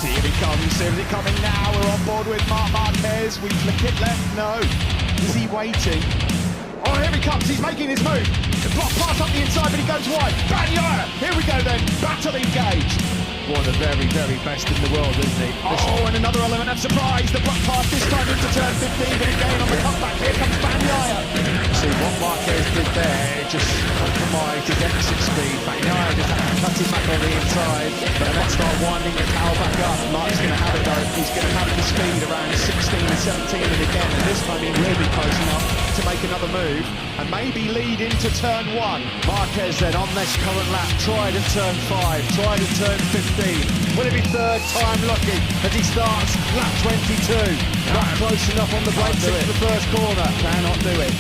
Here he comes, is it coming now? We're on board with Marquez. We flick it left, no. Is he waiting? Oh, here he comes, he's making his move. The block pass up the inside, but he goes wide. Bagnia! Here we go then, battle engaged. One of the very, very best in the world, isn't he? Oh, and another element of surprise. The block pass this time into turn 15, but again on the comeback. Here comes Bagnia. See what Marquez did there, it just compromised his exit speed. Bagnia just had to cut him back on the inside, but let's start winding the power back up. Marc's going to have it though. He's going to have the speed around 16 and 17, and again, and this time he will be close enough to make another move and maybe lead into turn 1. Marquez then on this current lap, tried at turn 5, tried at turn 15. Will it be third time lucky as he starts lap 22? Not close enough on the brakes into the first corner. Cannot do it.